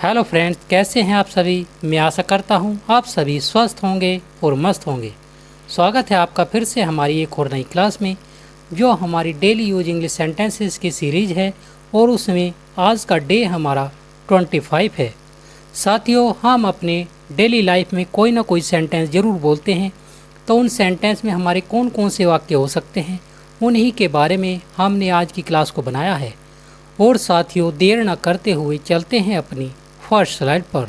Hello friends, कैसे हैं आप सभी। मैं आशा करता हूं आप सभी स्वस्थ होंगे और मस्त होंगे। स्वागत है आपका फिर से हमारी एक और नई क्लास में, जो हमारी डेली यूज इंग्लिश सेंटेंसेस की सीरीज है और उसमें आज का डे हमारा 25 है। साथियों, हम अपने डेली लाइफ में कोई ना कोई सेंटेंस ज़रूर बोलते हैं, तो उन सेंटेंस में हमारे कौन कौन से वाक्य हो सकते हैं, उन्हीं के बारे में हमने आज की क्लास को बनाया है। और साथियों, देर न करते हुए चलते हैं अपनी फर्स्ट स्लाइड पर,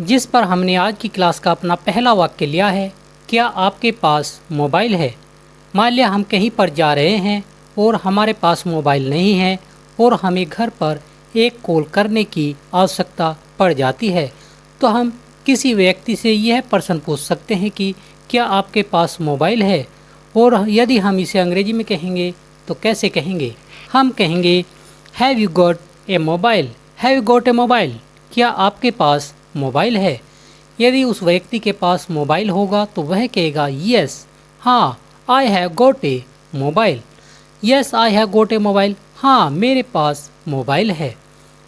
जिस पर हमने आज की क्लास का अपना पहला वाक्य लिया है। क्या आपके पास मोबाइल है। मान लिया हम कहीं पर जा रहे हैं और हमारे पास मोबाइल नहीं है और हमें घर पर एक कॉल करने की आवश्यकता पड़ जाती है, तो हम किसी व्यक्ति से यह प्रश्न पूछ सकते हैं कि क्या आपके पास मोबाइल है। और यदि हम इसे अंग्रेजी में कहेंगे तो कैसे कहेंगे। हम कहेंगे have you got a mobile. Have you got a mobile. क्या आपके पास मोबाइल है। यदि उस व्यक्ति के पास मोबाइल होगा तो वह कहेगा यस, हाँ, I have got a mobile. Yes, I have got a mobile. हाँ, मेरे पास मोबाइल है।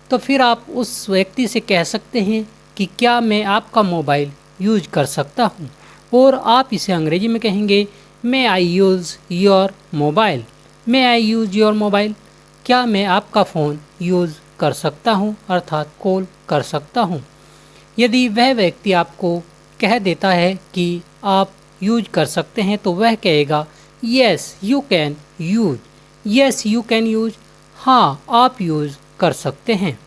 तो फिर आप उस व्यक्ति से कह सकते हैं कि क्या मैं आपका मोबाइल यूज कर सकता हूँ। और आप इसे अंग्रेजी में कहेंगे may I use your mobile. May I use your mobile. क्या मैं आपका फ़ोन यूज़ कर सकता हूँ, अर्थात कॉल कर सकता हूँ। यदि वह व्यक्ति आपको कह देता है कि आप यूज कर सकते हैं तो वह कहेगा yes you can use. Yes you can use. हाँ, आप यूज कर सकते हैं।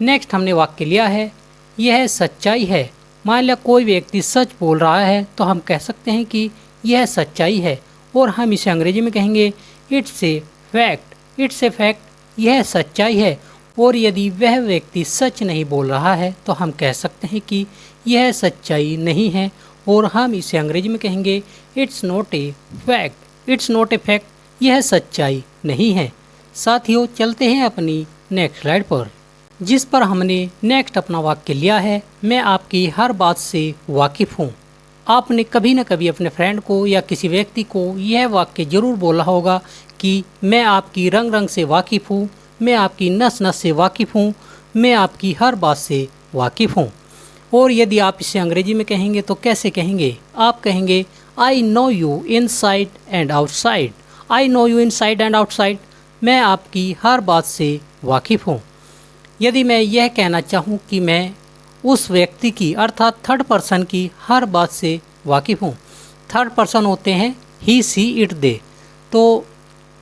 नेक्स्ट हमने वाक्य लिया है यह सच्चाई है। मान लिया कोई व्यक्ति सच बोल रहा है तो हम कह सकते हैं कि यह सच्चाई है, और हम इसे अंग्रेजी में कहेंगे it's a fact. It's a fact. यह सच्चाई है। और यदि वह व्यक्ति सच नहीं बोल रहा है तो हम कह सकते हैं कि यह सच्चाई नहीं है, और हम इसे अंग्रेजी में कहेंगे it's not a fact. It's not a fact. यह सच्चाई नहीं है। साथियों, चलते हैं अपनी नेक्स्ट स्लाइड पर, जिस पर हमने नेक्स्ट अपना वाक्य लिया है मैं आपकी हर बात से वाकिफ़ हूँ। आपने कभी न कभी अपने फ्रेंड को या किसी व्यक्ति को यह वाक्य ज़रूर बोला होगा कि मैं आपकी रंग रंग से वाकिफ़ हूँ, मैं आपकी नस नस से वाकिफ़ हूँ, मैं आपकी हर बात से वाकिफ़ हूँ। और यदि आप इसे अंग्रेजी में कहेंगे तो कैसे कहेंगे। आप कहेंगे I know you inside and outside. I know you inside and outside. मैं आपकी हर बात से वाकिफ़ हूँ। यदि मैं यह कहना चाहूँ कि मैं उस व्यक्ति की, अर्थात थर्ड पर्सन की हर बात से वाकिफ़ हूँ। थर्ड पर्सन होते हैं ही, सी, इट, दे। तो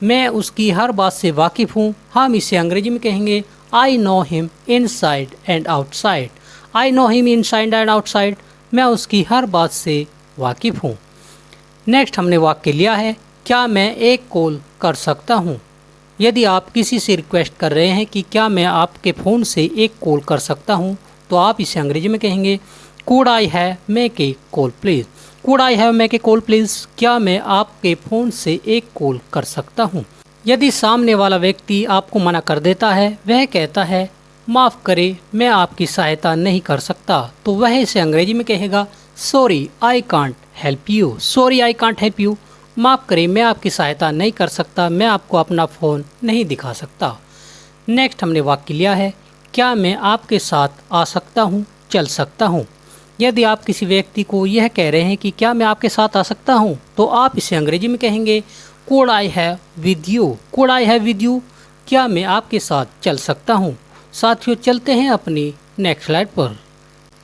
मैं उसकी हर बात से वाकिफ़ हूँ। हम इसे अंग्रेजी में कहेंगे I know him inside and outside. I know him inside and outside. मैं उसकी हर बात से वाकिफ़ हूँ। नेक्स्ट हमने वाक्य लिया है क्या मैं एक कॉल कर सकता हूँ। यदि आप किसी से रिक्वेस्ट कर रहे हैं कि क्या मैं आपके फ़ोन से एक कॉल कर सकता हूँ, तो आप इसे अंग्रेजी में कहेंगे could I have make a call please. Could I have make a call please. क्या मैं आपके फ़ोन से एक कॉल कर सकता हूँ। यदि सामने वाला व्यक्ति आपको मना कर देता है, वह कहता है माफ़ करें, मैं आपकी सहायता नहीं कर सकता, तो वह इसे अंग्रेजी में कहेगा sorry I can't help you. Sorry I can't help you. माफ़ करें, मैं आपकी सहायता नहीं कर सकता, मैं आपको अपना फ़ोन नहीं दिखा सकता। नेक्स्ट हमने वाक्य लिया है क्या मैं आपके साथ आ सकता हूँ, चल सकता हूँ। यदि आप किसी व्यक्ति को यह कह रहे हैं कि क्या मैं आपके साथ आ सकता हूँ, तो आप इसे अंग्रेजी में कहेंगे could I have with you. Could I have with you. क्या मैं आपके साथ चल सकता हूँ। साथियों, चलते हैं अपनी नेक्स्ट स्लाइड पर,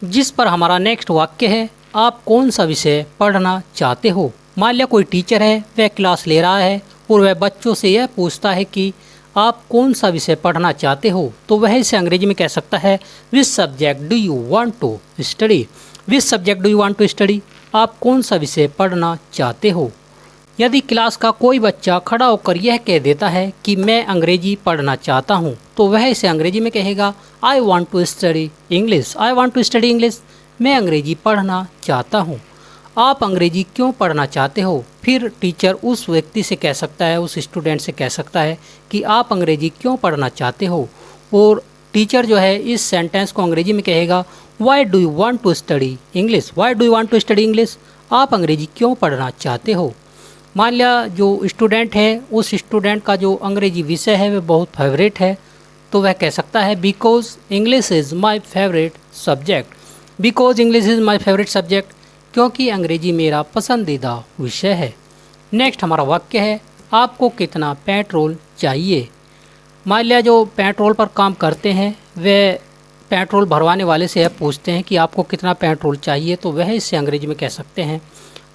जिस पर हमारा नेक्स्ट वाक्य है आप कौन सा विषय पढ़ना चाहते हो। मान लिया कोई टीचर है, वह क्लास ले रहा है और वह बच्चों से यह पूछता है कि आप कौन सा विषय पढ़ना चाहते हो, तो वह इसे अंग्रेजी में कह सकता है which subject do you want to study. Which subject do you want to study. आप कौन सा विषय पढ़ना चाहते हो। यदि क्लास का कोई बच्चा खड़ा होकर यह कह देता है कि मैं अंग्रेजी पढ़ना चाहता हूँ, तो वह इसे अंग्रेजी में कहेगा I want to study English. I want to study English. मैं अंग्रेजी पढ़ना चाहता हूँ। आप अंग्रेजी क्यों पढ़ना चाहते हो। फिर टीचर उस व्यक्ति से कह सकता है, उस स्टूडेंट से कह सकता है कि आप अंग्रेजी क्यों पढ़ना चाहते हो। और टीचर जो है इस सेंटेंस को अंग्रेजी में कहेगा why do you want to study English. Why do you want to study English. आप अंग्रेजी क्यों पढ़ना चाहते हो। मान लिया जो स्टूडेंट है, उस स्टूडेंट का जो अंग्रेजी विषय है वह बहुत फेवरेट है, तो वह कह सकता है because English is my favourite subject. Because English is my favourite subject, क्योंकि अंग्रेजी मेरा पसंदीदा विषय है। नेक्स्ट हमारा वाक्य है आपको कितना पेट्रोल चाहिए। मान लिया जो पेट्रोल पर काम करते हैं वे पेट्रोल भरवाने वाले से पूछते हैं कि आपको कितना पेट्रोल चाहिए, तो वह इससे अंग्रेजी में कह सकते हैं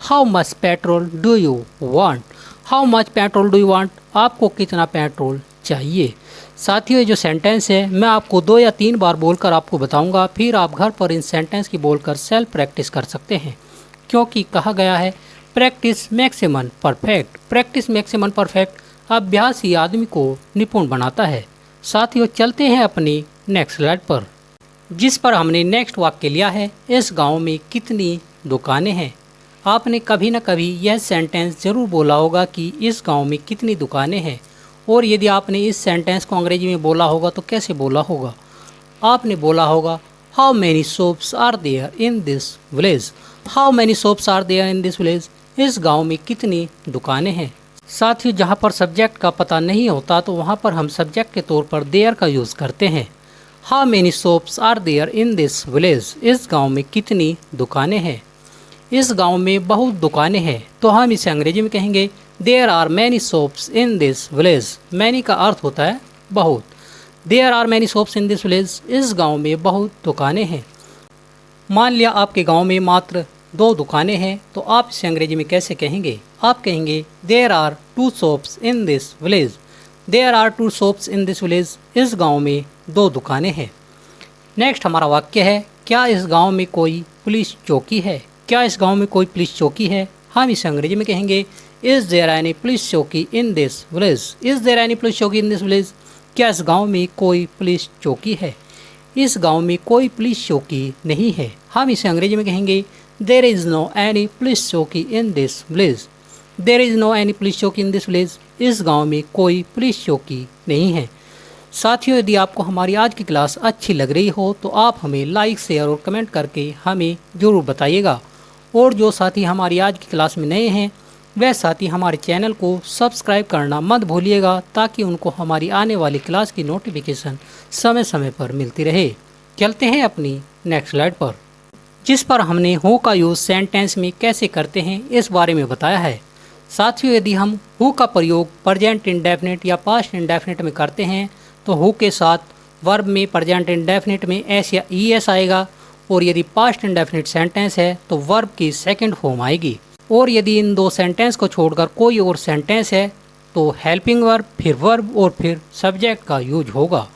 how much petrol do you want. How much petrol do you want, आपको कितना पेट्रोल चाहिए। साथियों, ये जो सेंटेंस है मैं आपको 2 या 3 बार बोलकर आपको बताऊंगा, फिर आप घर पर इन सेंटेंस की बोलकर सेल्फ प्रैक्टिस कर सकते हैं, क्योंकि कहा गया है practice makes a man perfect. Practice makes a man perfect, अभ्यास ही आदमी को निपुण बनाता है। साथियों, चलते हैं अपनी नेक्स्ट स्लाइड पर, जिस पर हमने नेक्स्ट वाक्य लिया है इस गांव में कितनी दुकानें हैं। आपने कभी न कभी यह सेंटेंस ज़रूर बोला होगा कि इस गांव में कितनी दुकानें हैं, और यदि आपने इस सेंटेंस को अंग्रेजी में बोला होगा तो कैसे बोला होगा। आपने बोला होगा how many shops are there in this village. How many shops are there in this village, इस गांव में कितनी दुकानें हैं। साथियों, जहां पर सब्जेक्ट का पता नहीं होता तो वहां पर हम सब्जेक्ट के तौर पर देयर का यूज़ करते हैं। How many shops are there in this village, इस गांव में कितनी दुकानें हैं। इस गांव में बहुत दुकानें हैं, तो हम इसे अंग्रेजी में कहेंगे there are many shops in this village. Many का अर्थ होता है बहुत। There are many shops in this village, इस गांव में बहुत दुकानें हैं। मान लिया आपके गांव में मात्र 2 दुकानें हैं, तो आप इसे अंग्रेजी में कैसे कहेंगे। आप कहेंगे there are 2 shops in this village. There are 2 shops in this village, इस गांव में 2 दुकानें हैं। नेक्स्ट हमारा वाक्य है क्या इस गांव में कोई पुलिस चौकी है। क्या इस गांव में कोई पुलिस चौकी है, हम इसे अंग्रेजी में कहेंगे is there any police chowki in this village. Is there any police chowki in this village, क्या इस गांव में कोई पुलिस चौकी है। इस गांव में कोई पुलिस चौकी नहीं है, हम इसे अंग्रेजी में कहेंगे there is no any police chowki in this village. There is no any police chowki in this village, इस गांव में कोई पुलिस चौकी नहीं है। साथियों, यदि आपको हमारी आज की क्लास अच्छी लग रही हो तो आप हमें लाइक शेयर और कमेंट करके हमें ज़रूर बताइएगा। और जो साथी हमारी आज की क्लास में नए हैं वह साथी हमारे चैनल को सब्सक्राइब करना मत भूलिएगा, ताकि उनको हमारी आने वाली क्लास की नोटिफिकेशन समय समय पर मिलती रहे। चलते हैं अपनी नेक्स्ट स्लाइड पर, जिस पर हमने हु का यूज़ सेंटेंस में कैसे करते हैं इस बारे में बताया है। साथियों, यदि हम हु का प्रयोग प्रेजेंट इंडेफिनिट या पास्ट इंडेफिनिट में करते हैं तो हु के साथ वर्ब में प्रेजेंट इंडेफिनिट में एस या ई एस आएगा, और यदि पास्ट इंडेफिनिट सेंटेंस है तो वर्ब की सेकंड फॉर्म आएगी। और यदि इन 2 सेंटेंस को छोड़कर कोई और सेंटेंस है तो हेल्पिंग वर्ब, फिर वर्ब और फिर सब्जेक्ट का यूज होगा।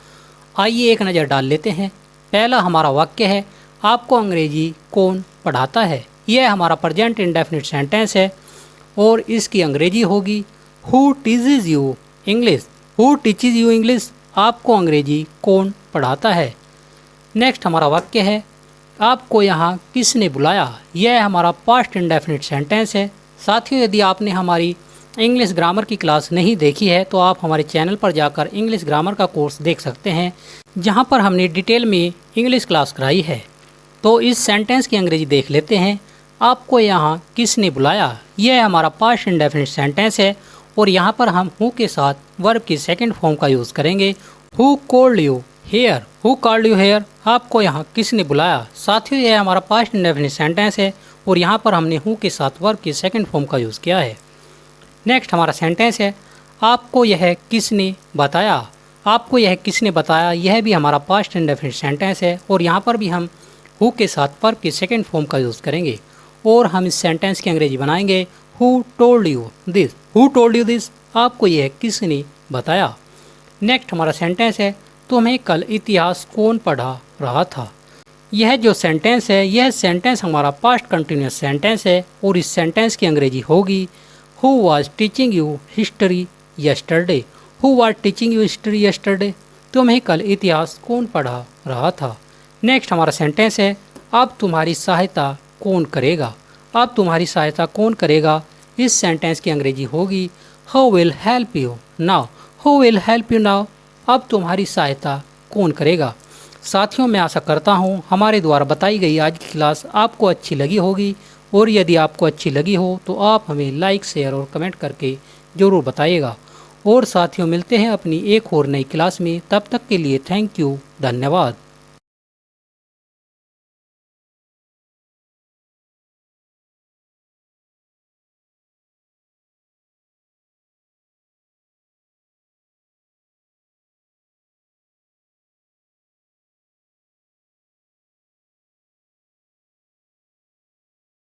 आइए एक नज़र डाल लेते हैं। पहला हमारा वाक्य है आपको अंग्रेजी कौन पढ़ाता है। यह हमारा प्रेजेंट इंडेफिनिट सेंटेंस है और इसकी अंग्रेजी होगी who teaches you English. Who teaches you English, आपको अंग्रेजी कौन पढ़ाता है। नेक्स्ट हमारा वाक्य है आपको यहाँ किसने बुलाया। यह हमारा पास्ट इंडेफिनिट सेंटेंस है। साथियों, यदि आपने हमारी इंग्लिश ग्रामर की क्लास नहीं देखी है तो आप हमारे चैनल पर जाकर इंग्लिश ग्रामर का कोर्स देख सकते हैं, जहाँ पर हमने डिटेल में इंग्लिश क्लास कराई है। तो इस सेंटेंस की अंग्रेजी देख लेते हैं। आपको यहाँ किसने बुलाया, यह हमारा पास्ट इंडेफिनिट सेंटेंस है और यहाँ पर हम हु के साथ वर्ब की सेकंड फॉर्म का यूज़ करेंगे। Who called you here. Who called you here, आपको यहाँ किसने बुलाया। साथियों, यह हमारा पास्ट इंडेफिनिट सेंटेंस है और यहाँ पर हमने हु के साथ वर्ब की सेकंड फॉर्म का यूज़ किया है। नेक्स्ट हमारा सेंटेंस है आपको यह किसने बताया। आपको यह किसने बताया, यह भी हमारा पास्ट इंडेफिनिट सेंटेंस है और यहाँ पर भी हम हु के साथ वर्ब की सेकंड फॉर्म का यूज़ करेंगे और हम इस सेंटेंस की अंग्रेजी बनाएंगे who told you this. Who told you this, आपको यह किसने बताया। नेक्स्ट हमारा सेंटेंस है तुम्हें कल इतिहास कौन पढ़ा रहा था। यह जो सेंटेंस है यह सेंटेंस हमारा पास्ट कंटिन्यूस सेंटेंस है और इस सेंटेंस की अंग्रेजी होगी who was teaching you history yesterday. Who was teaching you history yesterday, तुम्हें कल इतिहास कौन पढ़ा रहा था। नेक्स्ट हमारा सेंटेंस है अब तुम्हारी सहायता कौन करेगा। अब तुम्हारी सहायता कौन करेगा, इस सेंटेंस की अंग्रेजी होगी who will help you now. Who will help you now, अब तुम्हारी सहायता कौन करेगा। साथियों, मैं आशा करता हूँ हमारे द्वारा बताई गई आज की क्लास आपको अच्छी लगी होगी और यदि आपको अच्छी लगी हो तो आप हमें लाइक शेयर और कमेंट करके ज़रूर बताइएगा। और साथियों मिलते हैं अपनी एक और नई क्लास में। तब तक के लिए थैंक यू, धन्यवाद।